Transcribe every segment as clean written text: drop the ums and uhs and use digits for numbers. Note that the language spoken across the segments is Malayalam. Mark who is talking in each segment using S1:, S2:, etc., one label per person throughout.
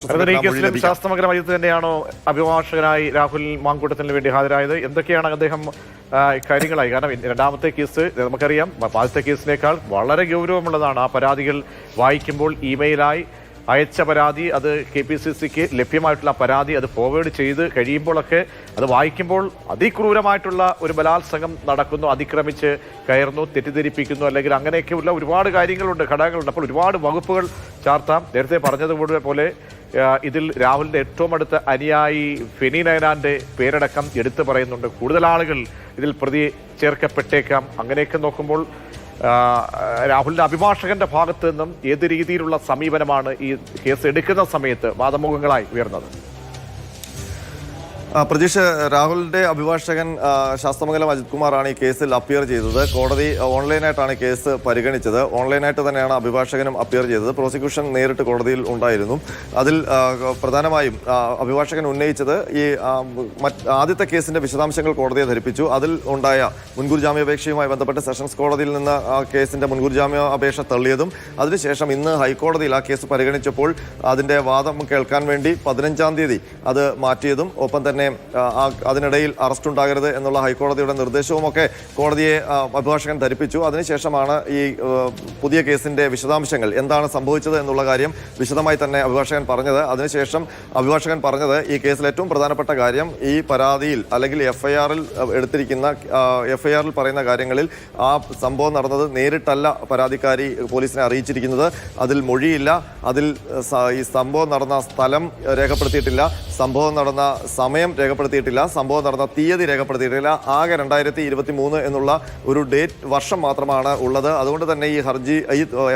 S1: ഈ കേസിലും ശാസ്ത്രമംഗലം അജിത്ത് തന്നെയാണോ അഭിഭാഷകനായി രാഹുൽ മാങ്കൂട്ടത്തിന് വേണ്ടി ഹാജരായത്? എന്തൊക്കെയാണ് അദ്ദേഹം കാര്യങ്ങളായി? കാരണം രണ്ടാമത്തെ കേസ് നമുക്കറിയാം, ആദ്യത്തെ കേസിനേക്കാൾ വളരെ ഗൗരവമുള്ളതാണ്. ആ പരാതികൾ വായിക്കുമ്പോൾ ഇമെയിലായി അയച്ച പരാതി, അത് KPCCക്ക് ലഭ്യമായിട്ടുള്ള പരാതി, അത് ഫോർവേഡ് ചെയ്ത് കഴിയുമ്പോഴൊക്കെ അത് വായിക്കുമ്പോൾ അതിക്രൂരമായിട്ടുള്ള ഒരു ബലാത്സംഗം നടക്കുന്നു, അതിക്രമിച്ച് കയറുന്നു, തെറ്റിദ്ധരിപ്പിക്കുന്നു, അല്ലെങ്കിൽ അങ്ങനെയൊക്കെയുള്ള ഒരുപാട് കാര്യങ്ങളുണ്ട്, ഘടകങ്ങളുണ്ട്. അപ്പോൾ ഒരുപാട് വകുപ്പുകൾ ചാർത്താം. നേരത്തെ പറഞ്ഞതുപോലെ ഇതിൽ രാഹുലിന്റെ ഏറ്റവും അടുത്ത അനുയായി ഫെനി നയനാന്റെ പേരടക്കം എടുത്തു പറയുന്നുണ്ട്. കൂടുതൽ ആളുകൾ ഇതിൽ പ്രതി ചേർക്കപ്പെട്ടേക്കാം. അങ്ങനെയൊക്കെ നോക്കുമ്പോൾ രാഹുലിന്റെ അഭിഭാഷകന്റെ ഭാഗത്തു നിന്നും ഏത് രീതിയിലുള്ള സമീപനമാണ് ഈ കേസ് എടുക്കുന്ന സമയത്ത് വാദമുഖങ്ങളായി ഉയർന്നത്?
S2: പ്രതീഷ്, രാഹുലിന്റെ അഭിഭാഷകൻ ശാസ്ത്രമംഗലം അജിത് കുമാറാണ് ഈ കേസിൽ അപ്പിയർ ചെയ്തത്. കോടതി ഓൺലൈനായിട്ടാണ് കേസ് പരിഗണിച്ചത്. ഓൺലൈനായിട്ട് തന്നെയാണ് അഭിഭാഷകനും അപ്പിയർ ചെയ്തത്. പ്രോസിക്യൂഷൻ നേരിട്ട് കോടതിയിൽ ഉണ്ടായിരുന്നു. അതിൽ പ്രധാനമായും അഭിഭാഷകൻ ഉന്നയിച്ചത് ഈ ആദ്യത്തെ കേസിന്റെ വിശദാംശങ്ങൾ കോടതിയെ ധരിപ്പിച്ചു. അതിൽ ഉണ്ടായ മുൻകൂർ ജാമ്യാപേക്ഷയുമായി ബന്ധപ്പെട്ട് സെഷൻസ് കോടതിയിൽ നിന്ന് ആ കേസിന്റെ മുൻകൂർ ജാമ്യാപേക്ഷ തള്ളിയതും അതിനുശേഷം ഇന്ന് ഹൈക്കോടതിയിൽ ആ കേസ് പരിഗണിച്ചപ്പോൾ അതിന്റെ വാദം കേൾക്കാൻ വേണ്ടി 15-ാം തീയതി അത് മാറ്റിയതും, ഒപ്പം തന്നെ അതിനിടയിൽ അറസ്റ്റ് ഉണ്ടാകരുത് എന്നുള്ള ഹൈക്കോടതിയുടെ നിർദ്ദേശവുമൊക്കെ കോടതിയെ അഭിഭാഷകൻ ധരിപ്പിച്ചു. അതിനുശേഷമാണ് ഈ പുതിയ കേസിന്റെ വിശദാംശങ്ങൾ എന്താണ് സംഭവിച്ചത് എന്നുള്ള കാര്യം വിശദമായി തന്നെ അഭിഭാഷകൻ പറഞ്ഞത്. അതിനുശേഷം അഭിഭാഷകൻ പറഞ്ഞത് ഈ കേസിൽ ഏറ്റവും പ്രധാനപ്പെട്ട കാര്യം ഈ പരാതിയിൽ അല്ലെങ്കിൽ FIR-ൽ എടുത്തിരിക്കുന്ന FIR-ൽ പറയുന്ന കാര്യങ്ങളിൽ ആ സംഭവം നടന്നത് നേരിട്ടല്ല പരാതിക്കാരി പോലീസിനെ അറിയിച്ചിരിക്കുന്നത്. അതിൽ മൊഴിയില്ല, അതിൽ ഈ സംഭവം നടന്ന സ്ഥലം രേഖപ്പെടുത്തിയിട്ടില്ല, സംഭവം നടന്ന സമയം രേഖപ്പെടുത്തിയിട്ടില്ല, സംഭവം നടന്ന തീയതി രേഖപ്പെടുത്തിയിട്ടില്ല. ആകെ 2023 എന്നുള്ള ഒരു ഡേറ്റ് വർഷം മാത്രമാണ് ഉള്ളത്. അതുകൊണ്ട് തന്നെ ഈ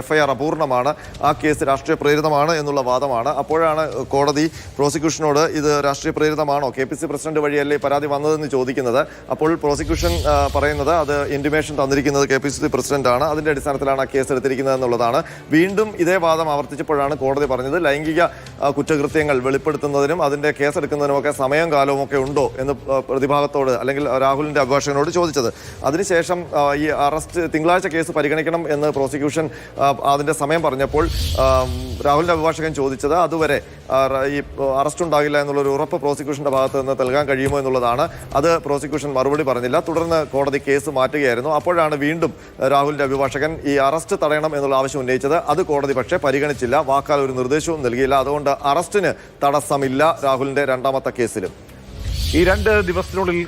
S2: FIR അപൂർണമാണ്, ആ കേസ് രാഷ്ട്രീയ പ്രേരിതമാണ് എന്നുള്ള വാദമാണ്. അപ്പോഴാണ് കോടതി പ്രോസിക്യൂഷനോട് ഇത് രാഷ്ട്രീയ പ്രേരിതമാണോ, KPCC പ്രസിഡന്റ് വഴിയല്ലേ പരാതി വന്നതെന്ന് ചോദിക്കുന്നത്. അപ്പോൾ പ്രോസിക്യൂഷൻ പറയുന്നത് അത് ഇന്റിമേഷൻ തന്നിരിക്കുന്നത് KPCC പ്രസിഡന്റാണ്, അതിന്റെ അടിസ്ഥാനത്തിലാണ് ആ കേസ് എടുത്തിരിക്കുന്നത് എന്നുള്ളതാണ്. വീണ്ടും ഇതേ വാദം ആവർത്തിച്ചപ്പോഴാണ് കോടതി പറഞ്ഞത് ലൈംഗിക കുറ്റകൃത്യങ്ങൾ വെളിപ്പെടുത്തുന്നതിനും അതിന്റെ കേസെടുക്കുന്നതിനുമൊക്കെ സമയം കാലവുമൊക്കെ ഉണ്ടോ എന്ന് പ്രതിഭാഗത്തോട് അല്ലെങ്കിൽ രാഹുലിന്റെ അഭിഭാഷകനോട് ചോദിച്ചത്. അതിനുശേഷം ഈ അറസ്റ്റ് തിങ്കളാഴ്ച കേസ് പരിഗണിക്കണം എന്ന് പ്രോസിക്യൂഷൻ അതിന്റെ സമയം പറഞ്ഞപ്പോൾ രാഹുലിന്റെ അഭിഭാഷകൻ ചോദിച്ചത് അതുവരെ ഈ അറസ്റ്റ് ഉണ്ടാകില്ല എന്നുള്ളൊരു ഉറപ്പ് പ്രോസിക്യൂഷന്റെ ഭാഗത്ത് നിന്ന് നൽകാൻ കഴിയുമോ എന്നുള്ളതാണ്. അത് പ്രോസിക്യൂഷൻ മറുപടി പറഞ്ഞില്ല. തുടർന്ന് കോടതി കേസ് മാറ്റുകയായിരുന്നു. അപ്പോഴാണ് വീണ്ടും രാഹുലിന്റെ അഭിഭാഷകൻ ഈ അറസ്റ്റ് തടയണം എന്നുള്ള ആവശ്യം ഉന്നയിച്ചത്. അത് കോടതി പക്ഷേ പരിഗണിച്ചില്ല, വാക്കാൽ ഒരു നിർദ്ദേശവും നൽകിയില്ല. അതുകൊണ്ട് അറസ്റ്റിന് തടസ്സമില്ല രാഹുലിന്റെ രണ്ടാമത്തെ കേസിലും.
S1: ഈ 2 ദിവസത്തിനുള്ളിൽ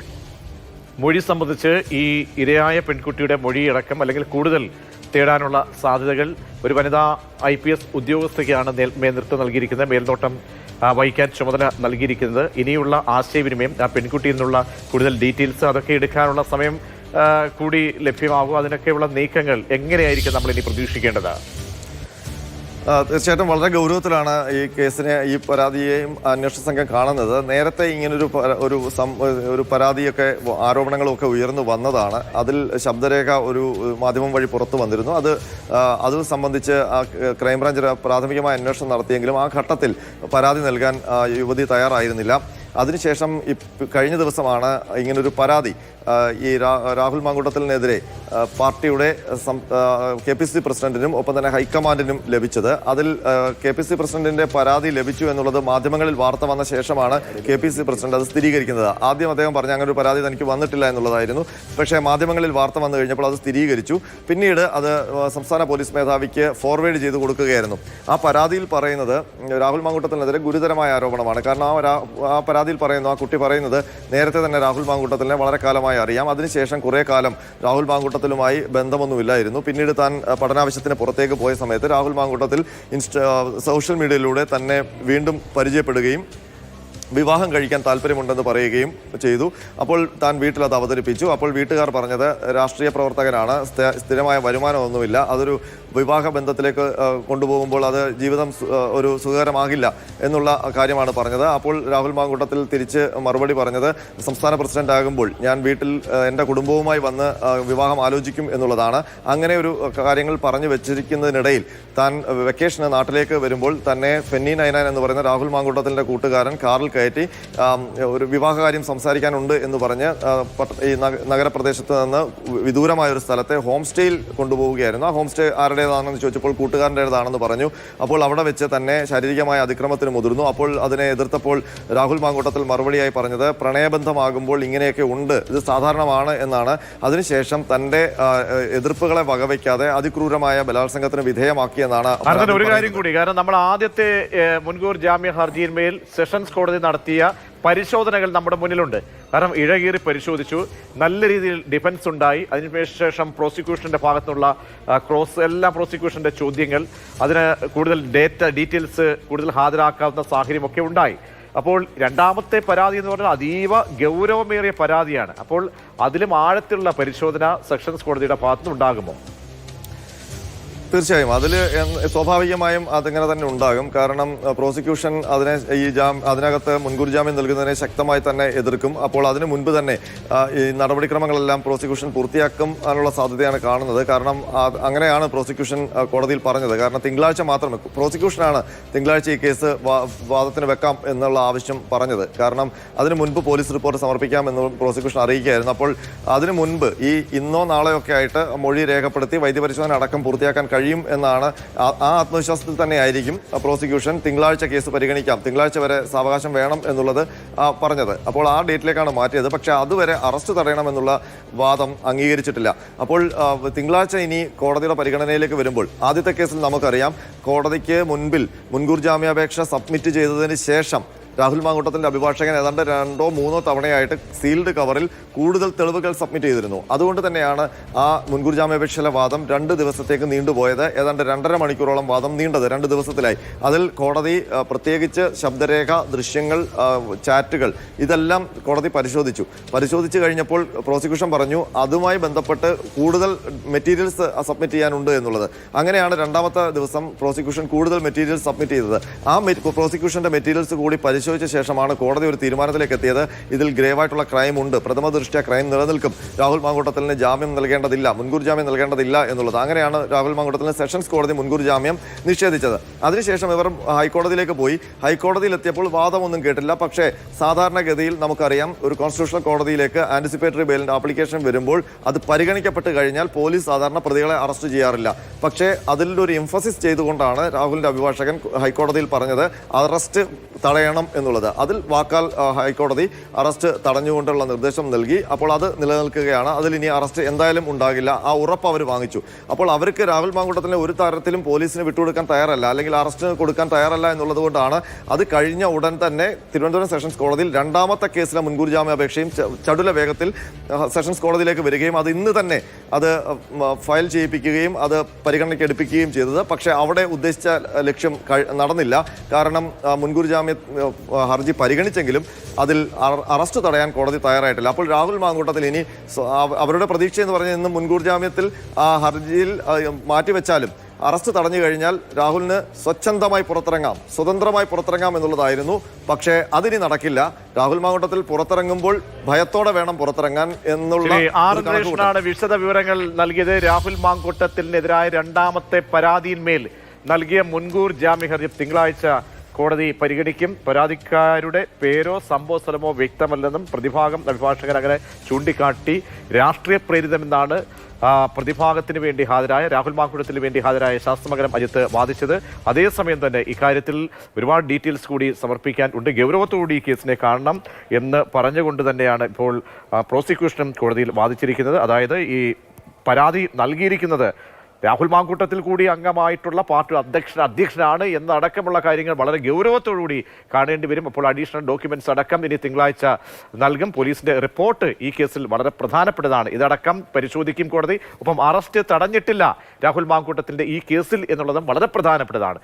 S1: മൊഴി സംബന്ധിച്ച് ഈ ഇരയായ പെൺകുട്ടിയുടെ മൊഴിയടക്കം അല്ലെങ്കിൽ കൂടുതൽ തേടാനുള്ള സാധ്യതകൾ ഒരു വനിതാ IPS ഉദ്യോഗസ്ഥയ്ക്കാണ് നേതൃത്വം നൽകിയിരിക്കുന്നത്, മേൽനോട്ടം വഹിക്കാൻ ചുമതല നൽകിയിരിക്കുന്നത്. ഇനിയുള്ള ആശയവിനിമയം, ആ പെൺകുട്ടിയിൽ നിന്നുള്ള കൂടുതൽ ഡീറ്റെയിൽസ് അതൊക്കെ എടുക്കാനുള്ള സമയം കൂടി ലഭ്യമാകും. അതിനൊക്കെയുള്ള നീക്കങ്ങൾ എങ്ങനെയായിരിക്കും നമ്മൾ ഇനി പ്രതീക്ഷിക്കേണ്ടത്?
S2: തീർച്ചയായിട്ടും വളരെ ഗൗരവത്തിലാണ് ഈ കേസിനെ, ഈ പരാതിയെയും അന്വേഷണ സംഘം കാണുന്നത്. നേരത്തെ ഇങ്ങനൊരു ഒരു പരാതിയൊക്കെ ആരോപണങ്ങളൊക്കെ ഉയർന്നു വന്നതാണ്. അതിൽ ശബ്ദരേഖ ഒരു മാധ്യമം വഴി പുറത്തു വന്നിരുന്നു. അത് സംബന്ധിച്ച് ക്രൈംബ്രാഞ്ച് പ്രാഥമികമായ അന്വേഷണം നടത്തിയെങ്കിലും ആ ഘട്ടത്തിൽ പരാതി നൽകാൻ യുവതി തയ്യാറായിരുന്നില്ല. അതിനുശേഷം കഴിഞ്ഞ ദിവസമാണ് ഇങ്ങനൊരു പരാതി ഈ രാഹുൽ മാങ്കൂട്ടത്തിനെതിരെ പാർട്ടിയുടെ KPCC പ്രസിഡന്റിനും ഒപ്പം തന്നെ ഹൈക്കമാൻഡിനും ലഭിച്ചത്. അതിൽ KPCC പ്രസിഡന്റിന്റെ പരാതി ലഭിച്ചു എന്നുള്ളത് മാധ്യമങ്ങളിൽ വാർത്ത വന്ന ശേഷമാണ് KPCC പ്രസിഡന്റ് അത് സ്ഥിരീകരിക്കുന്നത്. ആദ്യം അദ്ദേഹം പറഞ്ഞ അങ്ങനെ ഒരു പരാതി തനിക്ക് വന്നിട്ടില്ല എന്നുള്ളതായിരുന്നു. പക്ഷേ മാധ്യമങ്ങളിൽ വാർത്ത വന്നു കഴിഞ്ഞപ്പോൾ അത് സ്ഥിരീകരിച്ചു. പിന്നീട് അത് സംസ്ഥാന പോലീസ് മേധാവിക്ക് ഫോർവേഡ് ചെയ്ത് കൊടുക്കുകയായിരുന്നു. ആ പരാതിയിൽ പറയുന്നത് രാഹുൽ മാങ്കൂട്ടത്തിനെതിരെ ഗുരുതരമായ ആരോപണമാണ്. കാരണം ആ പരാതിയിൽ പറയുന്നു, ആ കുട്ടി പറയുന്നത് നേരത്തെ തന്നെ രാഹുൽ മാങ്കൂട്ടത്തിനെ വളരെ കാലമായി അറിയാം. അതിനുശേഷം കുറേ കാലം രാഹുൽ മാങ്കൂട്ടത്തിലുമായി ബന്ധമൊന്നുമില്ലായിരുന്നു. പിന്നീട് താൻ പഠനാവശ്യത്തിന് പുറത്തേക്ക് പോയ സമയത്ത് രാഹുൽ മാങ്കൂട്ടത്തിൽ സോഷ്യൽ മീഡിയയിലൂടെ തന്നെ വീണ്ടും പരിചയപ്പെടുകയും വിവാഹം കഴിക്കാൻ താല്പര്യമുണ്ടെന്ന് പറയുകയും ചെയ്തു. അപ്പോൾ താൻ വീട്ടിൽ അത് അവതരിപ്പിച്ചു. അപ്പോൾ വീട്ടുകാർ പറഞ്ഞത് രാഷ്ട്രീയ പ്രവർത്തകനാണ്, സ്ഥിരമായ വരുമാനമൊന്നുമില്ല, അതൊരു വിവാഹ ബന്ധത്തിലേക്ക് കൊണ്ടുപോകുമ്പോൾ അത് ജീവിതം ഒരു സുഖകരമാകില്ല എന്നുള്ള കാര്യമാണ് പറഞ്ഞത്. അപ്പോൾ രാഹുൽ മാങ്കൂട്ടത്തിൽ തിരിച്ച് മറുപടി പറഞ്ഞത് സംസ്ഥാന പ്രസിഡന്റ് ആകുമ്പോൾ ഞാൻ വീട്ടിൽ എൻ്റെ കുടുംബവുമായി വന്ന് വിവാഹം ആലോചിക്കും എന്നുള്ളതാണ്. അങ്ങനെ ഒരു കാര്യങ്ങൾ പറഞ്ഞു വെച്ചിരിക്കുന്നതിനിടയിൽ താൻ വെക്കേഷന് നാട്ടിലേക്ക് വരുമ്പോൾ തന്നെ ഫെന്നി നൈനാൻ എന്ന് പറയുന്ന രാഹുൽ മാങ്കൂട്ടത്തിൻ്റെ കൂട്ടുകാരൻ കാറിൽ കയറ്റി ഒരു വിവാഹകാര്യം സംസാരിക്കാനുണ്ട് എന്ന് പറഞ്ഞ് ഈ നഗരപ്രദേശത്ത് നിന്ന് വിദൂരമായ ഒരു സ്ഥലത്തെ ഹോം സ്റ്റേയിൽ കൊണ്ടുപോവുകയായിരുന്നു. ആ ഹോം സ്റ്റേ ആരുടേതാണെന്ന് ചോദിച്ചപ്പോൾ കൂട്ടുകാരൻ്റേതാണെന്ന് പറഞ്ഞു. അപ്പോൾ അവിടെ വെച്ച് തന്നെ ശാരീരികമായ അതിക്രമത്തിന് മുതിർന്നു. അപ്പോൾ അതിനെ എതിർത്തപ്പോൾ രാഹുൽ മാങ്കൂട്ടത്തിൽ മറുപടിയായി പറഞ്ഞത് പ്രണയബന്ധമാകുമ്പോൾ ഇങ്ങനെയൊക്കെ ഉണ്ട്, ഇത് സാധാരണമാണ് എന്നാണ്. അതിനുശേഷം തന്റെ എതിർപ്പുകളെ വകവയ്ക്കാതെ അതിക്രൂരമായ ബലാത്സംഗത്തിന് വിധേയമാക്കിയെന്നാണ്.
S1: ഒരു കാര്യം കൂടി, കാരണം നമ്മൾ ആദ്യത്തെ മുൻകൂർ ജാമ്യ ഹർജിയിന്മേൽ സെഷൻസ് കോടതി നടത്തിയ പരിശോധനകൾ നമ്മുടെ മുന്നിലുണ്ട്. കാരണം ഇഴകീറി പരിശോധിച്ചു, നല്ല രീതിയിൽ ഡിഫൻസ് ഉണ്ടായി. അതിനുശേഷം പ്രോസിക്യൂഷന്റെ ഭാഗത്തുനിന്നുള്ള എല്ലാ പ്രോസിക്യൂഷന്റെ ചോദ്യങ്ങൾ, അതിന് കൂടുതൽ ഡീറ്റെയിൽസ് കൂടുതൽ ഹാജരാക്കാവുന്ന സാഹചര്യമൊക്കെ ഉണ്ടായി. അപ്പോൾ രണ്ടാമത്തെ പരാതി എന്ന് പറഞ്ഞാൽ അതീവ ഗൗരവമേറിയ പരാതിയാണ്. അപ്പോൾ അതിലും ആഴത്തിലുള്ള പരിശോധന സെഷൻസ് കോടതിയുടെ ഭാഗത്തുനിന്ന് ഉണ്ടാകുമോ?
S2: തീർച്ചയായും അതിൽ സ്വാഭാവികമായും അതിങ്ങനെ തന്നെ ഉണ്ടാകും. കാരണം പ്രോസിക്യൂഷൻ അതിനകത്ത് മുൻകൂർ ജാമ്യം നൽകുന്നതിനെ ശക്തമായി തന്നെ എതിർക്കും. അപ്പോൾ അതിനു മുൻപ് തന്നെ ഈ നടപടിക്രമങ്ങളെല്ലാം പ്രോസിക്യൂഷൻ പൂർത്തിയാക്കും അതിനുള്ള സാധ്യതയാണ് കാണുന്നത്. കാരണം അങ്ങനെയാണ് പ്രോസിക്യൂഷൻ കോടതിയിൽ പറഞ്ഞത്. കാരണം തിങ്കളാഴ്ച മാത്രമേ പ്രോസിക്യൂഷനാണ് തിങ്കളാഴ്ച ഈ കേസ് വാദത്തിന് വെക്കാം എന്നുള്ള ആവശ്യം പറഞ്ഞത്. കാരണം അതിനു മുൻപ് പോലീസ് റിപ്പോർട്ട് സമർപ്പിക്കാമെന്ന് പ്രോസിക്യൂഷൻ അറിയിക്കുകയായിരുന്നു. അപ്പോൾ അതിനു മുൻപ് ഈ ഇന്നോ നാളെയോ ഒക്കെ ആയിട്ട് മൊഴി രേഖപ്പെടുത്തി വൈദ്യപരിശോധന അടക്കം പൂർത്തിയാക്കാൻ കഴിയും എന്നാണ്. ആ ആത്മവിശ്വാസത്തിൽ തന്നെ ആയിരിക്കും പ്രോസിക്യൂഷൻ തിങ്കളാഴ്ച കേസ് പരിഗണിക്കാം, തിങ്കളാഴ്ച വരെ സാവകാശം വേണം എന്നുള്ളത് പറഞ്ഞത്. അപ്പോൾ ആ ഡേറ്റിലേക്കാണ് മാറ്റിയത്. പക്ഷേ അതുവരെ അറസ്റ്റ് തടയണമെന്നുള്ള വാദം അംഗീകരിച്ചിട്ടില്ല. അപ്പോൾ തിങ്കളാഴ്ച ഇനി കോടതിയുടെ പരിഗണനയിലേക്ക് വരുമ്പോൾ ആദ്യത്തെ കേസിൽ നമുക്കറിയാം കോടതിക്ക് മുൻപിൽ മുൻകൂർ ജാമ്യാപേക്ഷ സബ്മിറ്റ് ചെയ്തതിന് ശേഷം രാഹുൽ മാങ്കൂട്ടത്തിന്റെ അഭിഭാഷകൻ ഏതാണ്ട് 2-3 തവണയായിട്ട് സീൽഡ് കവറിൽ കൂടുതൽ തെളിവുകൾ സബ്മിറ്റ് ചെയ്തിരുന്നു. അതുകൊണ്ട് തന്നെയാണ് ആ മുൻകൂർ ജാമ്യാപേക്ഷയിലെ വാദം 2 ദിവസത്തേക്ക് നീണ്ടുപോയത്. ഏതാണ്ട് 2.5 മണിക്കൂറോളം വാദം നീണ്ടത് 2 ദിവസത്തിലായി. അതിൽ കോടതി പ്രത്യേകിച്ച് ശബ്ദരേഖ, ദൃശ്യങ്ങൾ, ചാറ്റുകൾ ഇതെല്ലാം കോടതി പരിശോധിച്ചു കഴിഞ്ഞപ്പോൾ പ്രോസിക്യൂഷൻ പറഞ്ഞു അതുമായി ബന്ധപ്പെട്ട് കൂടുതൽ മെറ്റീരിയൽസ് സബ്മിറ്റ് ചെയ്യാനുണ്ട് എന്നുള്ളത്. അങ്ങനെയാണ് രണ്ടാമത്തെ ദിവസം പ്രോസിക്യൂഷൻ കൂടുതൽ മെറ്റീരിയൽസ് സബ്മിറ്റ് ചെയ്തത്. ആ പ്രോസിക്യൂഷന്റെ മെറ്റീരിയൽസ് കൂടി പരിശോധിച്ച ശേഷമാണ് കോടതി ഒരു തീരുമാനത്തിലേക്ക് എത്തിയത്. ഇതിൽ ഗ്രേവായിട്ടുള്ള ക്രൈം ഉണ്ട്, പ്രഥമ ദൃഷ്ട്യാ ക്രൈം നിലനിൽക്കും, രാഹുൽ മാങ്കൂട്ടത്തിന് ജാമ്യം നൽകേണ്ടതില്ല, മുൻകൂർ ജാമ്യം നൽകേണ്ടതില്ല എന്നുള്ളത്. അങ്ങനെയാണ് രാഹുൽ മാങ്കൂട്ടത്തിന് സെഷൻസ് കോടതി മുൻകൂർ ജാമ്യം നിഷേധിച്ചത്. അതിനുശേഷം ഇവർ ഹൈക്കോടതിയിലേക്ക് പോയി. ഹൈക്കോടതിയിൽ എത്തിയപ്പോൾ വാദമൊന്നും കേട്ടില്ല. പക്ഷേ സാധാരണഗതിയിൽ നമുക്കറിയാം ഒരു കോൺസ്റ്റിറ്റ്യൂഷണൽ കോടതിയിലേക്ക് ആന്റിസിപ്പേറ്ററി ബെയിലിന്റെ ആപ്ലിക്കേഷൻ വരുമ്പോൾ അത് പരിഗണിക്കപ്പെട്ട് കഴിഞ്ഞാൽ പോലീസ് സാധാരണ പ്രതികളെ അറസ്റ്റ് ചെയ്യാറില്ല. പക്ഷേ അതിലൊരു എംഫസിസ് ചെയ്തുകൊണ്ടാണ് രാഹുലിന്റെ അഭിഭാഷകൻ ഹൈക്കോടതിയിൽ പറഞ്ഞത് അറസ്റ്റ് തടയണം എന്നുള്ളത്. അതിൽ വാക്കാൽ ഹൈക്കോടതി അറസ്റ്റ് തടഞ്ഞുകൊണ്ടുള്ള നിർദ്ദേശം നൽകി. അപ്പോൾ അത് നിലനിൽക്കുകയാണ്. അതിൽ ഇനി അറസ്റ്റ് എന്തായാലും ഉണ്ടാകില്ല. ആ ഉറപ്പ് അവർ വാങ്ങിച്ചു. അപ്പോൾ അവർക്ക് രാഹുൽ മാങ്കൂട്ടത്തിനെ ഒരു തരത്തിലും പോലീസിന് വിട്ടുകൊടുക്കാൻ തയ്യാറല്ല, അല്ലെങ്കിൽ അറസ്റ്റ് കൊടുക്കാൻ തയ്യാറല്ല എന്നുള്ളത് കൊണ്ടാണ് അത് കഴിഞ്ഞ ഉടൻ തന്നെ തിരുവനന്തപുരം സെഷൻസ് കോടതിയിൽ രണ്ടാമത്തെ കേസിലെ മുൻകൂർ ജാമ്യാപേക്ഷയും ചടുല വേഗത്തിൽ സെഷൻസ് കോടതിയിലേക്ക് വരികയും അത് ഇന്ന് തന്നെ അത് ഫയൽ ചെയ്യിപ്പിക്കുകയും അത് പരിഗണനയ്ക്ക് എടുപ്പിക്കുകയും ചെയ്തത്. പക്ഷേ അവിടെ ഉദ്ദേശിച്ച ലക്ഷ്യം നടന്നില്ല. കാരണം മുൻകൂർ ജാമ്യ ഹർജി പരിഗണിച്ചെങ്കിലും അതിൽ അറസ്റ്റ് തടയാൻ കോടതി തയ്യാറായിട്ടില്ല. അപ്പോൾ രാഹുൽ മാങ്കൂട്ടത്തിൽ ഇനി അവരുടെ പ്രതീക്ഷ എന്ന് പറഞ്ഞാൽ ഇന്ന് മുൻകൂർ ജാമ്യത്തിൽ ആ ഹർജിയിൽ മാറ്റിവെച്ചാലും അറസ്റ്റ് തടഞ്ഞു കഴിഞ്ഞാൽ രാഹുലിന് സ്വതന്ത്രമായി പുറത്തിറങ്ങാം എന്നുള്ളതായിരുന്നു. പക്ഷേ അതിനി നടക്കില്ല. രാഹുൽ മാങ്കൂട്ടത്തിൽ പുറത്തിറങ്ങുമ്പോൾ ഭയത്തോടെ വേണം പുറത്തിറങ്ങാൻ എന്നുള്ള
S1: വിശദ വിവരങ്ങൾ നൽകിയത്. രാഹുൽ മാങ്കൂട്ടത്തിനെതിരായ രണ്ടാമത്തെ പരാതിയിന്മേൽ നൽകിയ മുൻകൂർ ജാമ്യ ഹർജി തിങ്കളാഴ്ച കോടതി പരിഗണിക്കും. പരാതിക്കാരുടെ പേരോ സംഭവ സ്ഥലമോ വ്യക്തമല്ലെന്നും പ്രതിഭാഗം അഭിഭാഷകൻ അങ്ങനെ ചൂണ്ടിക്കാട്ടി. രാഷ്ട്രീയ പ്രേരിതമെന്നാണ് പ്രതിഭാഗത്തിന് വേണ്ടി രാഹുൽ മാങ്കൂട്ടത്തിന് വേണ്ടി ഹാജരായ ശാസ്ത്രമംഗലം അജിത്ത് വാദിച്ചത്. അതേസമയം തന്നെ ഇക്കാര്യത്തിൽ ഒരുപാട് ഡീറ്റെയിൽസ് കൂടി സമർപ്പിക്കാൻ ഉണ്ട്, ഗൗരവത്തോടുകൂടി ഈ കേസിനെ കാണണം എന്ന് പറഞ്ഞുകൊണ്ട് തന്നെയാണ് ഇപ്പോൾ പ്രോസിക്യൂഷനും കോടതിയിൽ വാദിച്ചിരിക്കുന്നത്. അതായത് ഈ പരാതി നൽകിയിരിക്കുന്നത് രാഹുൽ മാങ്കൂട്ടത്തിൽ കൂടി അംഗമായിട്ടുള്ള പാർട്ടി അധ്യക്ഷനാണ് എന്നടക്കമുള്ള കാര്യങ്ങൾ വളരെ ഗൗരവത്തോടുകൂടി കാണേണ്ടി വരും. അപ്പോൾ അഡീഷണൽ ഡോക്യുമെന്റ്സ് അടക്കം ഇനി തിങ്കളാഴ്ച നൽകും. പോലീസിന്റെ റിപ്പോർട്ട് ഈ കേസിൽ വളരെ പ്രധാനപ്പെട്ടതാണ്. ഇതടക്കം പരിശോധിക്കും കോടതി. ഒപ്പം അറസ്റ്റ് തടഞ്ഞിട്ടില്ല രാഹുൽ മാങ്കൂട്ടത്തിന്റെ ഈ കേസിൽ എന്നുള്ളതും വളരെ പ്രധാനപ്പെട്ടതാണ്.